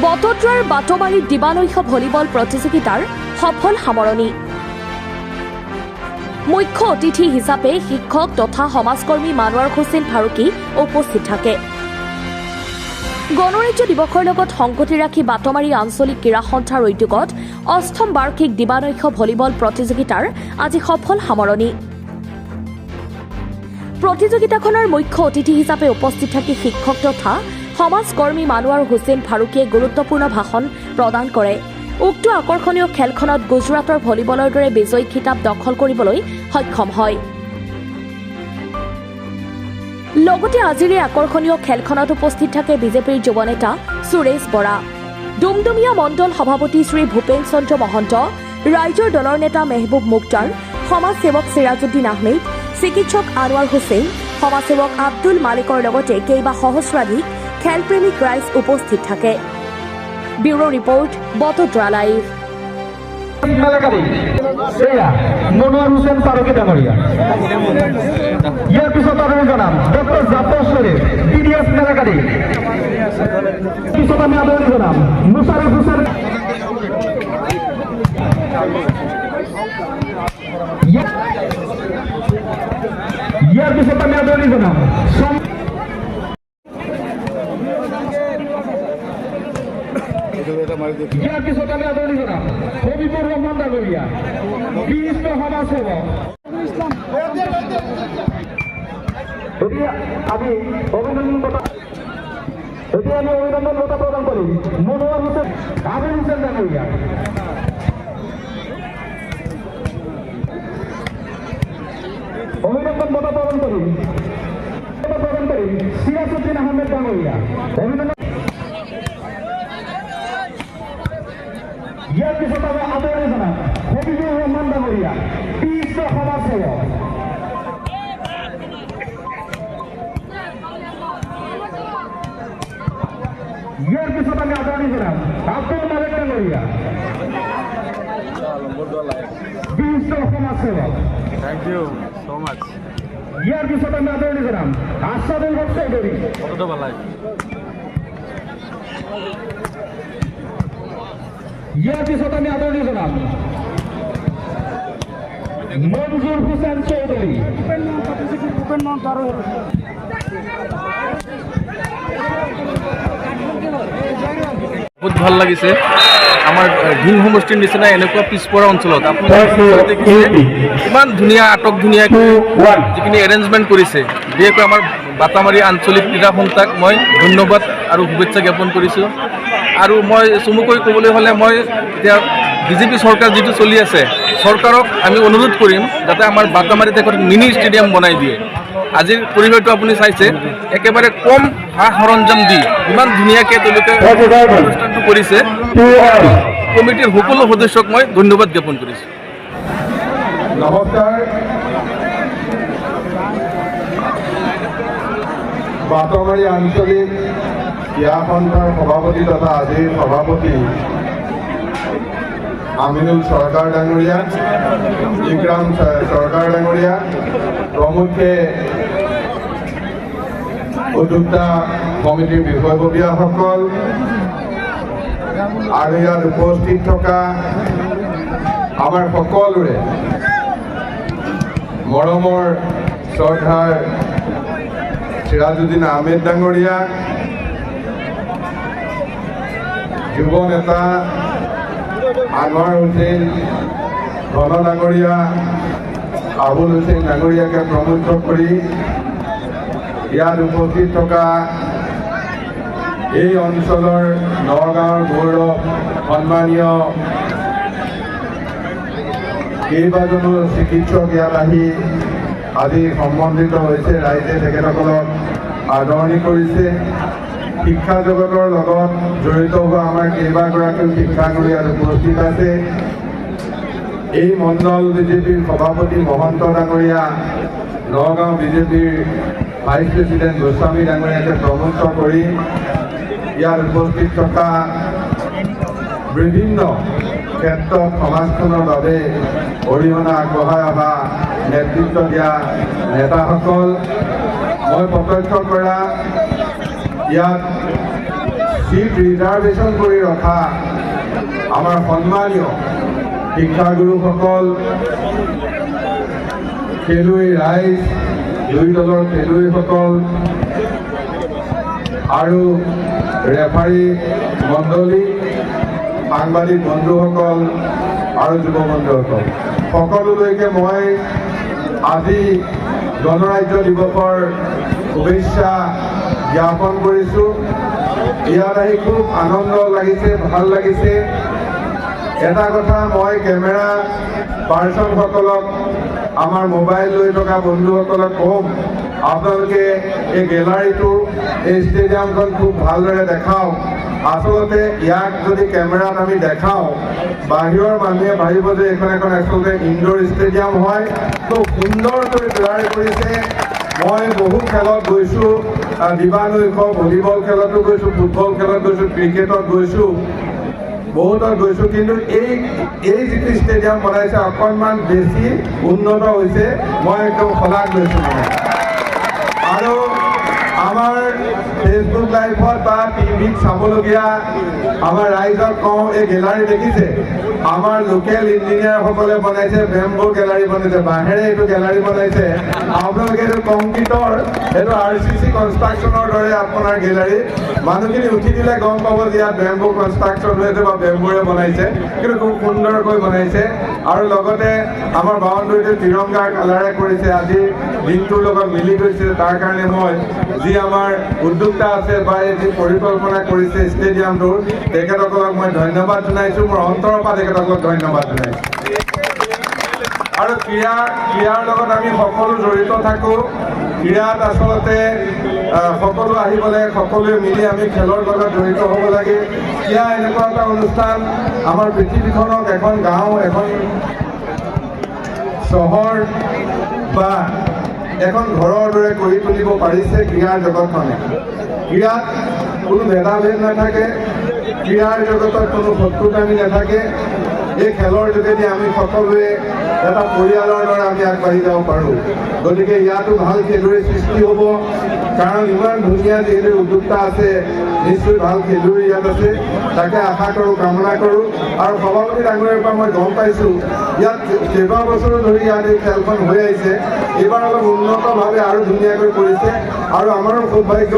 বটদ্ৰাৰ বাটমাৰীত দিবানৈশ volleyball প্ৰতিযোগিতাৰ সফল সামৰণি। মুখ্য অতিথি হিচাপে শিক্ষক তথা সমাজকৰ্মী মানৱাৰ হুছেইন ফাৰুকী উপস্থিত থাকে। গণৰাজ্য দিৱসৰ লগত সংগতি ৰাখি বাটমাৰী আঞ্চলিক ক্ৰীড়া সন্থাৰ উদ্যোগত ৮ম বাৰ্ষিক দিবানৈশ ভলীবল প্ৰতিযোগিতাৰ আজি সফল সামৰণি। প্ৰতিযোগিতাখনৰ মুখ্য অতিথি হিচাপে উপস্থিত থাকি শিক্ষক তথা সমাজকৰ্মী মানৱাৰ হুছেইন ফাৰুকীয়ে গুৰুত্বপূৰ্ণ ভাষণ প্ৰদান কৰে। উক্ত আকৰ্ষণীয় খেলখনত গুজৰাটৰ ভলীবলৰ দৰে বিজয়ী খিতাপ দখল কৰিবলৈ সক্ষম হয়। লগতে আজিৰ এই আকৰ্ষণীয় খেলখনত উপস্থিত থাকে বিজেপিৰ যুৱ নেতা সুৰেশ বৰা, ডুমডুমীয়া মণ্ডল সভাপতি শ্ৰী ভূপেন চন্দ্ৰ মহন্ত, ৰাইজৰ দলৰ নেতা মেহবুব মুক্তাৰ, সমাজসেৱক চিৰাজুদ্দিন আহমেদ, চিকিৎসক আনোৱাৰ হুছেইন, সমাজসেৱক আব্দুল মালিকৰ লগতে কেইবা সহস্ৰাধিক খেলপ্ৰেমিক ৰাইজ উপস্থিত থাকে। Bureau report, Batadrava live. Monowar Hussain Faruqi ডাঙৰীয়া। ইয়াৰ পিছত আৰু জনাম ডক্টৰ জাফৰ শ্বৰীফ বিডিএছ মেলাকাৰী। পিছত আমি আদৰণি জনাম মুছাৰফ হুছেইন। ইয়াৰ পিছত আমি আদৰণি জনাম ইয়াৰ পিছত আমি আদৰণি জনাম হবিবুৰ ৰহমান ডাঙৰীয়া, বিশিষ্ট সমাজসেৱক। এতিয়া আমি অভিনন্দন বঁটা প্ৰদান কৰিম মনোৱাৰ হুছেইন আমিৰ হুছেইন ডাঙৰীয়া। অভিনন্দন বঁটা প্ৰদান কৰিম চিৰাজুদ্দিন আহমেদ ডাঙৰীয়া। অভিনন্দন। ইয়াৰ পিছত আমি আদৰণি জনাম হবিবুৰ ৰহমান ডাঙৰীয়া, বিশিষ্ট সমাজসেৱক। ইয়াৰ পিছত আমি আদৰণি জনাম আব্দুল মালিক ডাঙৰীয়া, বিশিষ্ট সমাজসেৱক। Thank you so much. ইয়াৰ পিছত আমি আদৰণি জনাম আছাদুল হক চৌধুৰী। ইয়াৰ পিছত আমি আদৰণি জনাম মঞ্জুৰ হুছেইন চৌধুৰী। বহুত ভাল লাগিছে। আমাৰ ভিন সমষ্টিৰ নিচিনা এনেকুৱা পিছপৰা অঞ্চলত আপোনাৰ ইমান ধুনীয়া আটক ধুনীয়াকৈ যিখিনি এৰেঞ্জমেণ্ট কৰিছে, বিশেষকৈ আমাৰ বাটামাৰী আঞ্চলিক ক্ৰীড়া সন্থাক মই ধন্যবাদ আৰু শুভেচ্ছা জ্ঞাপন কৰিছোঁ। আৰু মই চমুকৈ ক'বলৈ হ'লে মই এতিয়া বিজেপি চৰকাৰ যিটো চলি আছে, চৰকাৰক আমি অনুৰোধ কৰিম যাতে আমাৰ বাটামাৰীত এখন মিনি ষ্টেডিয়াম বনাই দিয়ে। আজিৰ পৰিৱেশটো আপুনি চাইছে, একেবাৰে কম সা সৰঞ্জাম দি ইমান ধুনীয়াকৈ তেওঁলোকে অনুষ্ঠানটো কৰিছে। কমিটিৰ সকলো সদস্যক মই ধন্যবাদ জ্ঞাপন কৰিছোঁ। নমস্কাৰ। বাটমাৰী আঞ্চলিক ক্ৰীড়া সন্থাৰ সভাপতি তথা আজিৰ সভাপতি আমিনুল চৰকাৰ ডাঙৰীয়া, ইকৰাম চৰকাৰ ডাঙৰীয়া, প্ৰমুখ্যে উদ্যোক্তা কমিটিৰ বিষয়ববীয়াসকল আৰু ইয়াত উপস্থিত থকা আমাৰ সকলোৰে মৰমৰ শ্ৰদ্ধাৰ চিৰাজুদ্দিন আহমেদ ডাঙৰীয়া, যুৱ নেতা আনোৱাৰ হুছেইন ঘন ডাঙৰীয়া, আবুল হুছেইন ডাঙৰীয়াকে প্ৰমুখ্য কৰি ইয়াত উপস্থিত থকা এই অঞ্চলৰ নগাঁৱৰ গৌৰৱ সন্মানীয় কেইবাজনো চিকিৎসক ইয়াত আহি আজি সম্বন্ধিত হৈছে। ৰাইজে তেখেতসকলক আদৰণি কৰিছে। শিক্ষা জগতৰ লগত জড়িত হোৱা আমাৰ কেইবাগৰাকীও শিক্ষাগুৰু ইয়াত উপস্থিত আছে। এই মণ্ডল বিজেপিৰ সভাপতি মহন্ত ডাঙৰীয়া, নগাঁও বিজেপিৰ ভাইচ প্ৰেচিডেণ্ট গোস্বামী ডাঙৰীয়াকে প্ৰমুখ্য কৰি ইয়াত উপস্থিত থকা বিভিন্ন ক্ষেত্ৰত সমাজখনৰ বাবে অৰিহণা আগবঢ়াই অহা নেতৃত্ব দিয়া নেতাসকল, মই প্ৰত্যক্ষ কৰা ইয়াত চিট ৰিজাৰ্ভেশ্যন কৰি ৰখা আমাৰ সন্মানীয় শিক্ষাগুৰুসকল, খেলুৱৈ ৰাইজ, দুই দলৰ খেলুৱৈসকল আৰু ৰেফাৰী মণ্ডলী, সাংবাদিক বন্ধুসকল আৰু যুৱ বন্ধুসকল, সকলোলৈকে মই আজি গণৰাজ্য দিৱসৰ শুভেচ্ছা জ্ঞাপন কৰিছোঁ। ইয়াত আহি খুব আনন্দ লাগিছে, ভাল লাগিছে। এটা কথা মই কেমেৰা পাৰ্চনসকলক, আমাৰ মোবাইল লৈ থকা বন্ধুসকলক ক'ম, আপোনালোকে এই গেলাৰীটো, এই ষ্টেডিয়ামখন খুব ভালদৰে দেখাওক। আচলতে ইয়াক যদি কেমেৰাত আমি দেখাওঁ, বাহিৰৰ মানুহে ভাবিব যে এইখন এখন আচলতে ইনডোৰ ষ্টেডিয়াম হয়। খুব সুন্দৰকৈ তৈয়াৰ কৰিছে। মই বহু খেলত গৈছোঁ, দিবানৈশ ভলীবল খেলতো গৈছোঁ, ফুটবল খেলত গৈছোঁ, ক্ৰিকেটত গৈছোঁ, বহুতত গৈছোঁ, কিন্তু এই যিটো ষ্টেডিয়াম বনাইছে অকণমান বেছি উন্নত হৈছে। মই একদম শলাগ লৈছোঁ মানে। আৰু আমাৰ ফেচবুক লাইভত বা টিভিত চাবলগীয়া আমাৰ ৰাইজক কওঁ, এই গেলাৰী দেখিছে, আমাৰ লোকেল ইঞ্জিনিয়াৰসকলে বনাইছে, বেম্বো গেলাৰী বনাইছে, বাঁহেৰে এইটো গেলাৰী বনাইছে। আপোনালোকে এইটো কংক্ৰিটৰ, এইটো RCC কনষ্ট্ৰাকশ্যনৰ দৰে আপোনাৰ গেলাৰী। মানুহখিনি উঠি দিলে গম পাব যে ইয়াত বেম্বো কনষ্ট্ৰাকশ্যন হৈছে বা বেম্বোৰে বনাইছে, কিন্তু খুব সুন্দৰকৈ বনাইছে। আৰু লগতে আমাৰ বাউণ্ডেৰীটো তিৰংগাৰ কালাৰে কৰিছে। আজি দিনটোৰ লগত মিলি গৈছে। তাৰ কাৰণে মই যি আমাৰ উদ্যোক্তা আছে বা এই যি পৰিকল্পনা কৰিছে ষ্টেডিয়ামটোৰ, তেখেতসকলক মই ধন্যবাদ জনাইছোঁ। মোৰ অন্তৰৰ পৰা তেখেতসকলক ধন্যবাদ জনাইছোঁ। আৰু ক্ৰীড়াৰ লগত আমি সকলো জড়িত থাকোঁ। ক্ৰীড়াত আচলতে সকলো আহিব লাগে, সকলোৱে মিলি আমি খেলৰ লগত জড়িত হ'ব লাগে। ক্ৰীড়া এনেকুৱা এটা অনুষ্ঠান, আমাৰ পৃথিৱীখনক এখন গাঁও, এখন চহৰ বা এখন ঘৰৰ দৰে কৰি তুলিব পাৰিছে ক্ৰীড়াৰ জগতখনে। ক্ৰীড়াত কোনো ভেদাভেদ নাথাকে, ক্ৰীড়াৰ জগতত কোনো শত্ৰুতামি নাথাকে। এই খেলৰ যোগেদি আমি সকলোৱে এটা পৰিয়ালৰ দৰে আমি আগবাঢ়ি যাব পাৰোঁ। গতিকে ইয়াতো ভাল খেলুৱৈ সৃষ্টি হ'ব, কাৰণ ইমান ধুনীয়া যিহেতু উদ্যোক্তা আছে, নিশ্চয় ভাল খেলুৱৈ ইয়াত আছে। তাকে আশা কৰোঁ, কামনা কৰোঁ। আৰু সভাপতি ডাঙৰীয়াৰ পৰা মই গম পাইছোঁ, ইয়াত কেইবাবছৰো ধৰি ইয়াত এই খেলখন হৈ আহিছে। এইবাৰ অলপ উন্নতভাৱে আৰু ধুনীয়াকৈ কৰিছে। আৰু আমাৰো সৌভাগ্য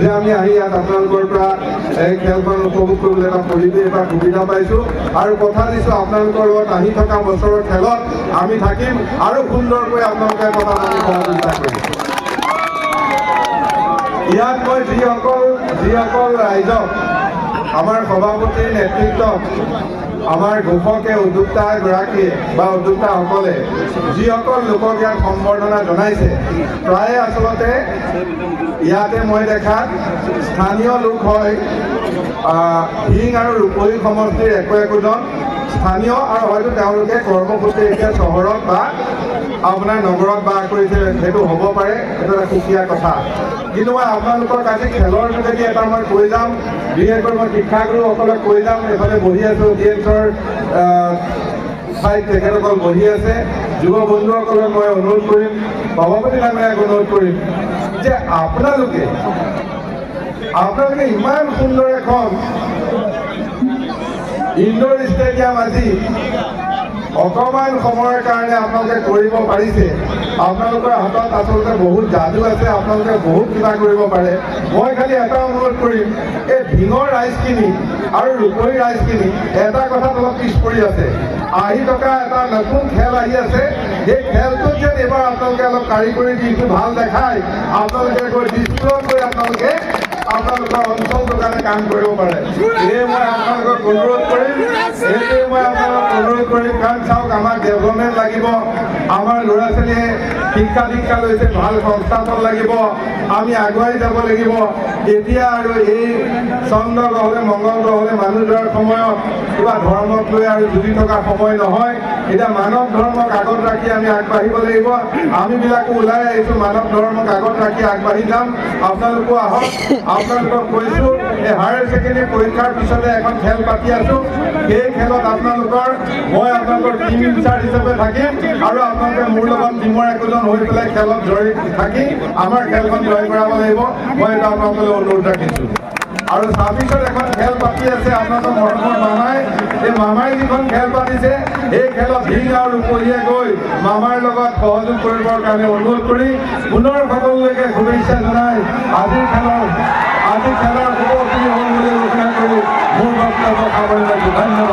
যে আমি আহি ইয়াত আপোনালোকৰ পৰা এই খেলখন উপভোগ কৰিবলৈ এটা পৰিৱেশ বা সুবিধা পাইছোঁ। আৰু কথা দিছোঁ, আপোনালোকৰ লগত আহি থকা বছৰৰ খেলত আমি থাকিম আৰু সুন্দৰকৈ আপোনালোকে কথাত আমি সহযোগিতা কৰিম। ইয়াত মই যিসকল ৰাইজক, আমাৰ সভাপতিৰ নেতৃত্বত আমাৰ ঘোষকে উদ্যোক্তাগৰাকীয়ে বা উদ্যোক্তাসকলে যিসকল লোকক ইয়াত সম্বৰ্ধনা জনাইছে, প্ৰায়ে আচলতে ইয়াতে মই দেখাত স্থানীয় লোক হয়। হিং আৰু ৰূপহী সমষ্টিৰ একোজন স্থানীয়, আৰু হয়তো তেওঁলোকে কৰ্মসূত্ৰে এতিয়া চহৰত বা আপোনাৰ নগৰত বাস কৰিছে, সেইটো হ'ব পাৰে। সেইটো এটা সুকীয়া কথা। কিন্তু মই আপোনালোকক আজি খেলৰ যোগেদি এটা মই কৈ যাম, বিশেষকৈ মই শিক্ষাগুৰুসকলক কৈ যাম। এইফালে বহি আছোঁ, ডিএমছৰ ঠাইত তেখেতসকল বহি আছে। যুৱ বন্ধুসকলক মই অনুৰোধ কৰিম, সভাপতি ডাঙৰীয়াক অনুৰোধ কৰিম যে আপোনালোকে ইমান সুন্দৰ এখন ইনডোৰ ষ্টেডিয়াম আজি অকণমান সময়ৰ কাৰণে আপোনালোকে কৰিব পাৰিছে। আপোনালোকৰ হাতত আচলতে বহুত যাদু আছে, আপোনালোকে বহুত কিবা কৰিব পাৰে। মই খালি এটা অনুৰোধ কৰিম, এই ঢিঙৰ ৰাইজখিনি আৰু ৰূপহী ৰাইজখিনি এটা কথাত অলপ পিছ পৰি আছে। আহি থকা এটা নতুন খেল আহি আছে, সেই খেলটোত যেন এইবাৰ আপোনালোকে অলপ কাৰিকৰী দিশটো ভাল দেখায়, আপোনালোকে গৈ ডিছপ্লেত গৈ আপোনালোকৰ অঞ্চলটোৰ কাৰণে কাম কৰিব পাৰে। এই মই আপোনালোকক অনুৰোধ কৰিম, কাৰণ চাওক, আমাক ডেভেলপমেণ্ট লাগিব, আমাৰ ল'ৰা ছোৱালীয়ে শিক্ষা দীক্ষা লৈছে, ভাল সংস্থাপন লাগিব, আমি আগুৱাই যাব লাগিব। এতিয়া আৰু এই চন্দ্ৰ গ্ৰহলে মংগল গ্ৰহলে মানুহ যোৱাৰ সময়ত কিবা ধৰ্মক লৈ আৰু যুঁজি থকা সময় নহয়। এতিয়া মানৱ ধৰ্মক আগত ৰাখি আমি আগবাঢ়িব লাগিব। আমিবিলাকো ওলাই আহিছোঁ, মানৱ ধৰ্মক আগত ৰাখি আগবাঢ়ি যাম। আপোনালোকো আহক। আপোনালোকক কৈছোঁ, এই হায়াৰ ছেকেণ্ডেৰী পৰীক্ষাৰ পিছতে এখন খেল পাতি আছোঁ। সেই খেলত মই আপোনালোকৰ টিম ইনচাৰ্জ হিচাপে থাকিম, আৰু আপোনালোকে মোৰ লগত টিমৰ একোজন হৈ পেলাই খেলত জড়িত থাকি আমাৰ খেলখন জয় কৰাব লাগিব। মই এটা আপোনালোকলৈ অনুৰোধ ৰাখিছোঁ। আৰু 26ত এখন খেল পাতি আছে আপোনালোকৰ মৰমৰ মামাই। এই মামাই যিখন খেল পাতিছে এই খেলত ভিং আৰু ৰূপহীয়ে গৈ মামাৰ লগত সহযোগ কৰিবৰ কাৰণে অনুৰোধ কৰি পুনৰ সকলোকে শুভেচ্ছা জনাই আজিৰ খেলৰ শুভ বুলি ঘোষণা কৰি মোৰ বক্তব্য সামৰণি মাৰিছোঁ। ধন্যবাদ।